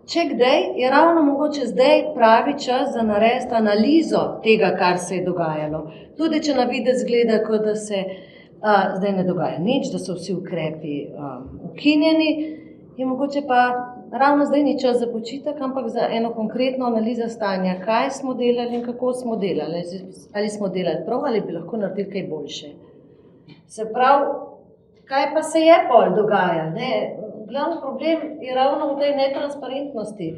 Če kdaj, je ravno mogoče zdaj pravi čas za narediti analizo tega, kar se je dogajalo. Tudi če na videz gleda, kot da se zdaj ne dogaja nič, da so vsi ukrepi ukinjeni, je mogoče pa ravno zdaj ni čas za počitek, ampak za eno konkretno analizo stanja, kaj smo delali in kako smo delali. Ali smo delali prav, ali bi lahko naredili kaj boljše. Se pravi, kaj pa se je pol dogajalo, ne? Glavni problem je ravno v tej netransparentnosti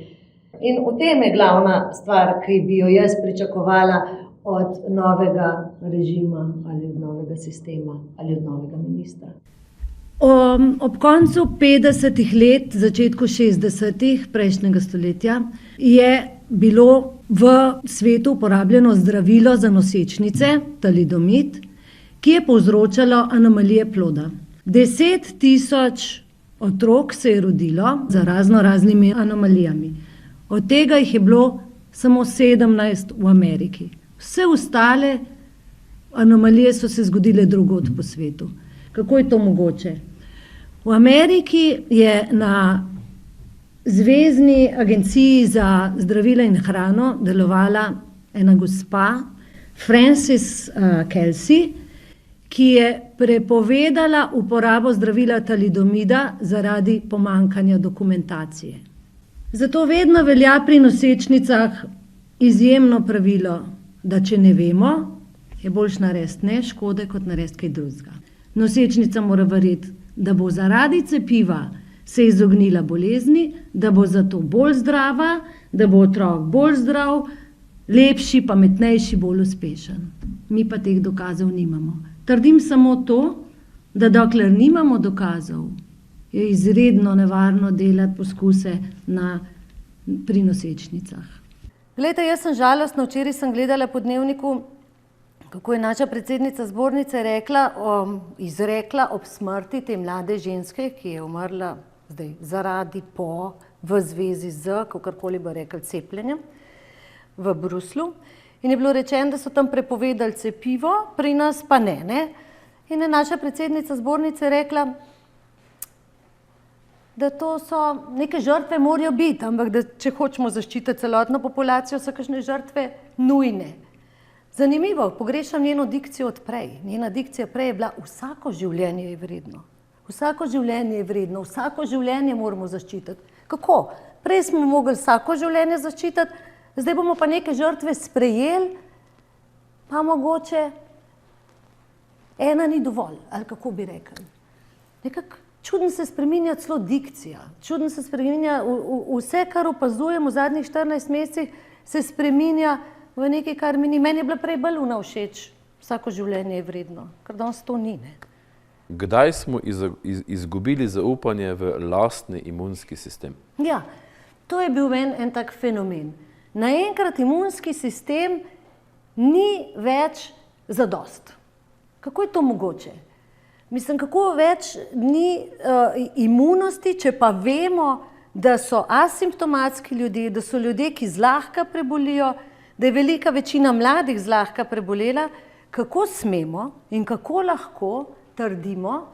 in v tem je glavna stvar, ki bi jo jaz pričakovala od novega režima ali od novega sistema ali od novega ministra. Ob koncu 50-ih let, začetku 60-ih prejšnjega stoletja je bilo v svetu uporabljeno zdravilo za nosečnice, talidomid, ki je povzročalo anomalije ploda. 10.000 otrok se je rodilo z raznimi anomalijami. Od tega jih je bilo samo 17 v Ameriki. Vse ostale anomalije so se zgodile drugod po svetu. Kako je to mogoče? V Ameriki je na Zvezni agenciji za zdravila in hrano delovala ena gospa, Frances Kelsey, ki je prepovedala uporabo zdravila talidomida zaradi pomanjkanja dokumentacije. Zato vedno velja pri nosečnicah izjemno pravilo, da če ne vemo, je boljše narediti ne škode, kot narediti kaj drugega. Nosečnica mora verjeti, da bo zaradi cepiva se izognila bolezni, da bo zato bolj zdrava, da bo otrok bolj zdrav, lepši, pametnejši, bolj uspešen. Mi pa teh dokazov nimamo. Trdim samo to, da dokler nimamo dokazov, je izredno nevarno delati poskuse pri nosečnicah. Glejte, jaz sem žalostna, včeraj sem gledala po Dnevniku, kako je naša predsednica zbornice izrekla ob smrti te mlade ženske, ki je umrla zdaj zaradi v zvezi z, kakorkoli bo rekel, cepljenjem v Bruslju. In je bilo rečeno, da so tam prepovedali cepivo, pri nas pa ne. In je naša predsednica zbornice rekla, da to so neke žrtve morajo biti, ampak da če hočemo zaščititi celotno populacijo, so kakšne žrtve nujne. Zanimivo, pogrešam njeno dikcijo od prej. Njena dikcija prej je bila vsako življenje je vredno. Vsako življenje je vredno, vsako življenje moramo zaščititi. Kako? Prej smo mogli vsako življenje zaščititi, zdaj bomo pa neke žrtve sprejeli, pa mogoče ena ni dovolj, ali kako bi rekli. Nekako čudno se spreminja celo dikcija, čudno se spreminja vse, kar opazujemo v zadnjih 14 mesecih, se spreminja v nekaj, kar mi ni. Meni je bila prej bolj všeč, vsako življenje je vredno, ker danes to ni, ne. Kdaj smo izgubili zaupanje v lastni imunski sistem? Ja, to je bil en tak fenomen. Naenkrat imunski sistem ni več zadost. Kako je to mogoče? Mislim, kako več ni imunosti, če pa vemo, da so asimptomatski ljudje, da so ljudje, ki zlahka prebolijo, da je velika večina mladih zlahka prebolela, kako smemo in kako lahko trdimo,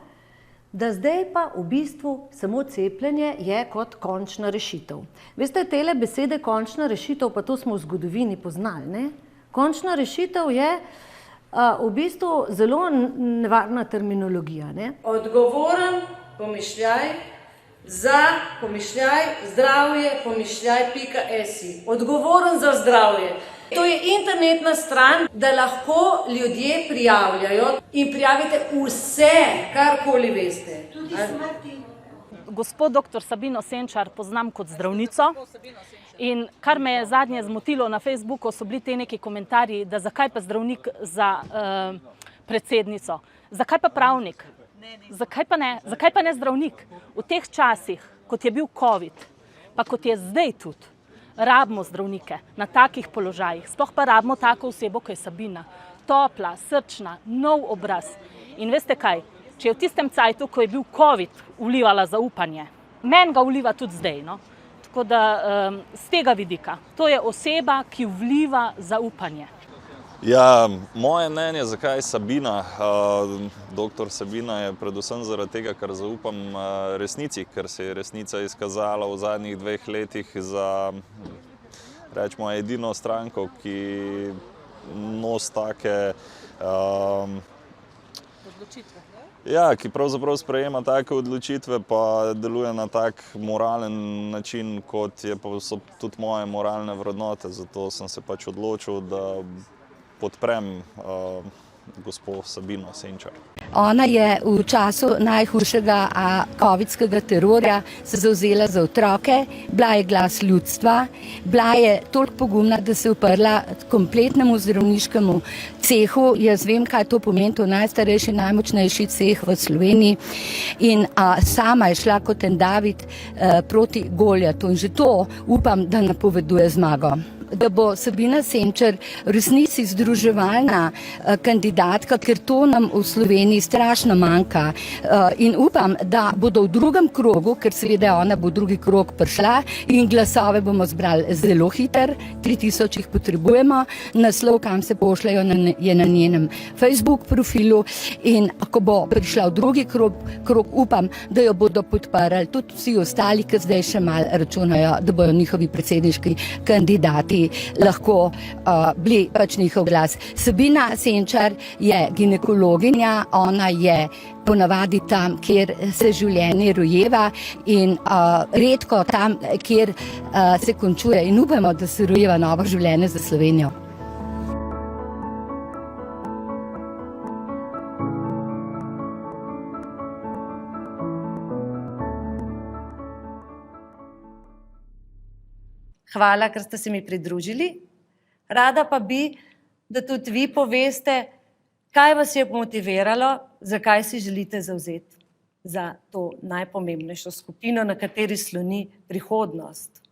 da zdaj pa v bistvu samo cepljenje je kot končna rešitev. Veste, tele besede končna rešitev, pa to smo v zgodovini poznali, ne? Končna rešitev je v bistvu zelo nevarna terminologija, ne? Odgovoren pomišljaj za pomišljaj zdravje pomišljaj.si. Odgovoren za zdravje. To je internetna stran, da lahko ljudje prijavljajo in prijavite vse, karkoli veste. Tudi smrti. Gospod dr. Sabino Senčar poznam kot zdravnico in kar me je zadnje zmotilo na Facebooku, so bili te neki komentarji, da zakaj pa zdravnik za predsednico, zakaj pa pravnik, zakaj pa ne zdravnik. V teh časih, kot je bil COVID, pa kot je zdaj tudi, rabimo zdravnike na takih položajih, sploh pa rabimo tako osebo, kot je Sabina. Topla, srčna, nov obraz. In veste kaj, če je v tistem cajtu, ko je bil COVID, vlivala zaupanje, meni ga vliva tudi zdaj, no? Tako da z tega vidika, to je oseba, ki vliva zaupanje. Ja, moje mnenje, zakaj Sabina, doktor Sabina, je predvsem zaradi tega, ker zaupam resnici, ker se je resnica izkazala v zadnjih 2 letih za, rečemo, edino stranko, ki nosi take Odločitve. ja, ki pravzaprav sprejema take odločitve, pa deluje na tak moralen način, kot so tudi moje moralne vrednote. Zato sem se pač odločil, da podprem gospo Sabino Senčar. Ona je v času najhujšega covidskega terorja se zavzela za otroke, bila je glas ljudstva, bila je toliko pogumna, da se je uprla kompletnemu zdravniškemu cehu. Jaz vem, kaj to pomeni, to najstarejši, najmočnejši ceh v Sloveniji. In sama je šla kot en David proti Goljatu. In že to upam, da napoveduje zmago. Da bo Sabina Senčar v resnici združevalna kandidatka, ker to nam v Sloveniji strašno manjka. In upam, da bodo v drugem krogu, ker seveda ona bo v drugi krog prišla in glasove bomo zbrali zelo hiter, 3000 jih potrebujemo, naslov, kam se pošljajo, je na njenem Facebook profilu in ko bo prišla v drugi krog, upam, da jo bodo podprli tudi vsi ostali, ki zdaj še malo računajo, da bodo njihovi predsedniški kandidati lahko bili pač njihov glas. Sabina Senčar je ginekologinja, ona je ponavadi tam, kjer se življenje rojeva in redko tam, kjer se končuje. In upamo, da se rojeva novo življenje za Slovenijo. Hvala, ker ste se mi pridružili. Rada pa bi, da tudi vi poveste, kaj vas je motiviralo, zakaj si želite zavzeti za to najpomembnejšo skupino, na kateri sloni prihodnost.